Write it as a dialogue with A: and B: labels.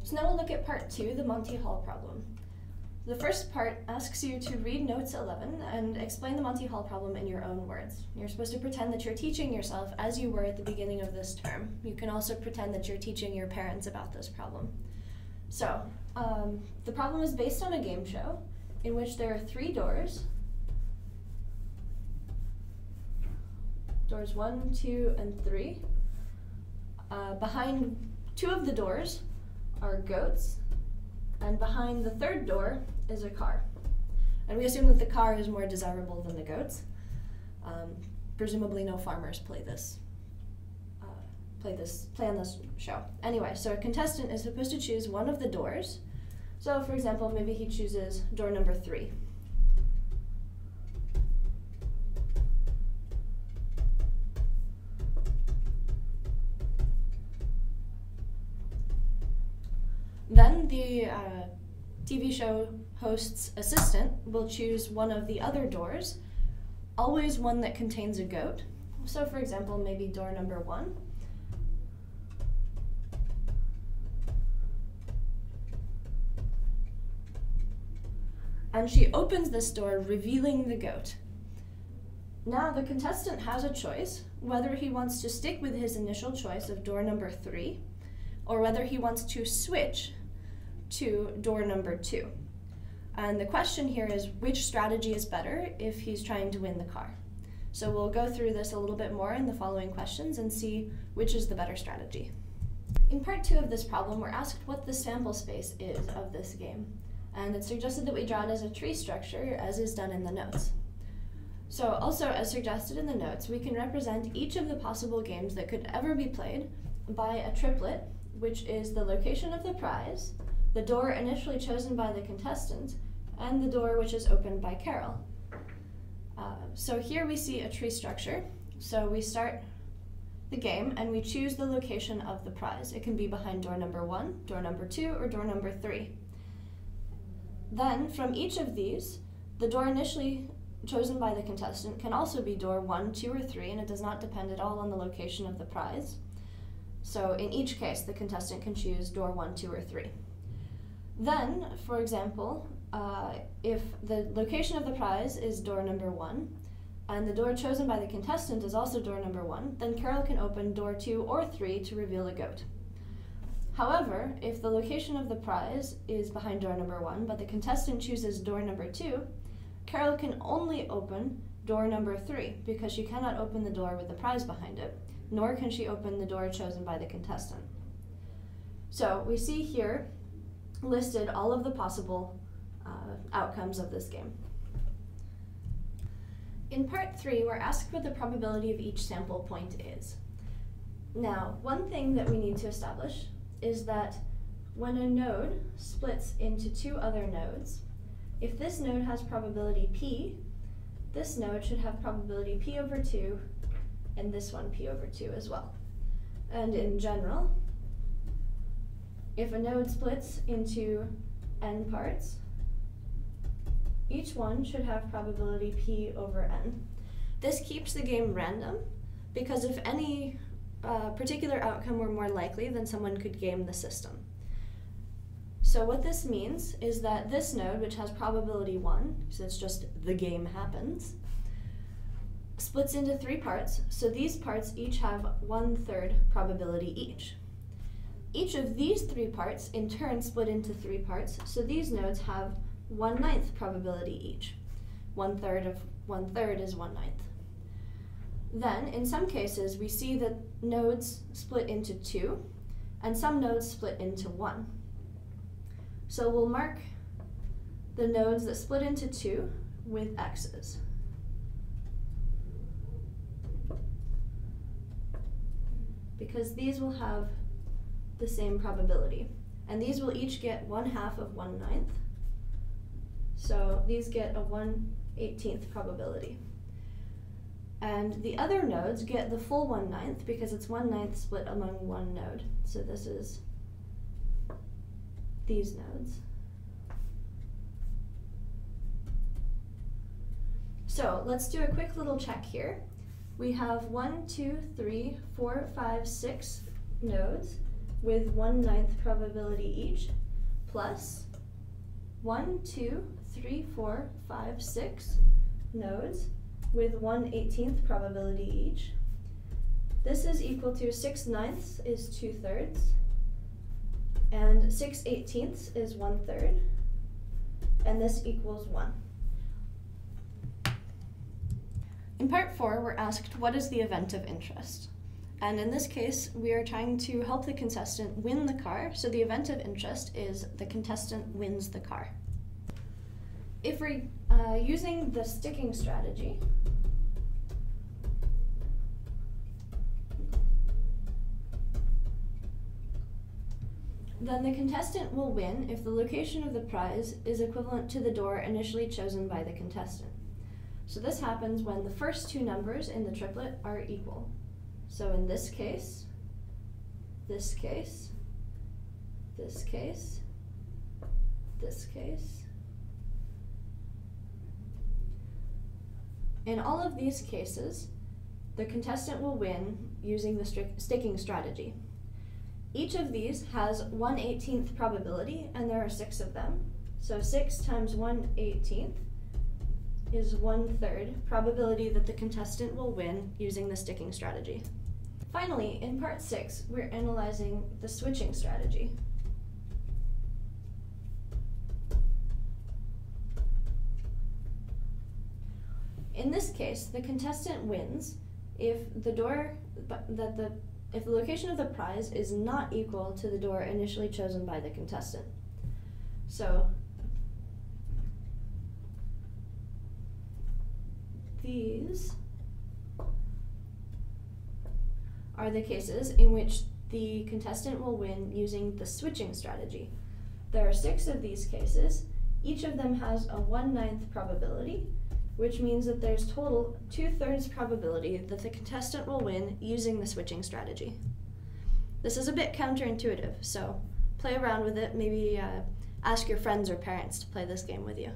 A: So now we'll look at part 2, the Monty Hall problem. The first part asks you to read notes 11 and explain the Monty Hall problem in your own words. You're supposed to pretend that you're teaching yourself as you were at the beginning of this term. You can also pretend that you're teaching your parents about this problem. So, the problem is based on a game show in which there are 3 doors. Doors 1, 2, and 3. Behind 2 of the doors are goats, and behind the 3rd door is a car. And we assume that the car is more desirable than the goats. Presumably no farmers play on this show. Anyway, so a contestant is supposed to choose one of the doors. So for example, maybe he chooses door number 3. Then the TV show host's assistant will choose one of the other doors, always one that contains a goat. So for example, maybe door number 1. And she opens this door, revealing the goat. Now the contestant has a choice, whether he wants to stick with his initial choice of door number 3, or whether he wants to switch to door number 2. And the question here is, which strategy is better if he's trying to win the car? So we'll go through this a little bit more in the following questions and see which is the better strategy. In part 2 of this problem, we're asked what the sample space is of this game. And it's suggested that we draw it as a tree structure, as is done in the notes. So also, as suggested in the notes, we can represent each of the possible games that could ever be played by a triplet, which is the location of the prize, the door initially chosen by the contestant, and the door which is opened by Carol. So here we see a tree structure. So we start the game and we choose the location of the prize. It can be behind door number 1, door number 2, or door number 3. Then, from each of these, the door initially chosen by the contestant can also be door 1, 2, or 3, and it does not depend at all on the location of the prize. So in each case, the contestant can choose door 1, 2, or 3. Then, for example, if the location of the prize is door number 1, and the door chosen by the contestant is also door number 1, then Carol can open door 2 or 3 to reveal a goat. However, if the location of the prize is behind door number 1, but the contestant chooses door number 2, Carol can only open door number 3 because she cannot open the door with the prize behind it, nor can she open the door chosen by the contestant. So we see here listed all of the possible outcomes of this game. In part 3, we're asked what the probability of each sample point is. Now, one thing that we need to establish is that when a node splits into 2 other nodes, if this node has probability p, this node should have probability p over 2, and this one p over 2 as well. And in general, if a node splits into n parts, each one should have probability p over n. This keeps the game random, because if any particular outcome were more likely, then someone could game the system. So what this means is that this node, which has probability 1, so it's just the game happens, splits into 3 parts, so these parts each have 1/3 probability each. Each of these 3 parts in turn split into 3 parts, so these nodes have 1/9 probability each. 1/3 of 1/3 is 1/9. Then, in some cases, we see that nodes split into 2, and some nodes split into 1. So we'll mark the nodes that split into 2 with X's. Because these will have the same probability. And these will each get 1/2 of 1/9. So these get a 1/18 probability. And the other nodes get the full 1/9 because it's 1/9 split among one node. So this is these nodes. So let's do a quick little check here. We have 1, 2, 3, 4, 5, 6 nodes, with 1/9 probability each, plus 1, 2, 3, 4, 5, 6 nodes with 1/18 probability each. This is equal to 6/9 is 2/3, and 6/18 is 1/3, and this equals 1. In part 4, we're asked, what is the event of interest? And in this case, we are trying to help the contestant win the car, so the event of interest is the contestant wins the car. If we're using the sticking strategy, then the contestant will win if the location of the prize is equivalent to the door initially chosen by the contestant. So this happens when the first two numbers in the triplet are equal. So in this case, this case, this case, this case. In all of these cases, the contestant will win using the sticking strategy. Each of these has 1/18 probability, and there are 6 of them. So 6 times 1/18 is 1/3 probability that the contestant will win using the sticking strategy. Finally, in part 6, we're analyzing the switching strategy. In this case, the contestant wins if the location of the prize is not equal to the door initially chosen by the contestant. So these are the cases in which the contestant will win using the switching strategy. There are 6 of these cases. Each of them has a 1/9 probability, which means that there's total 2/3 probability that the contestant will win using the switching strategy. This is a bit counterintuitive, so play around with it. Maybe ask your friends or parents to play this game with you.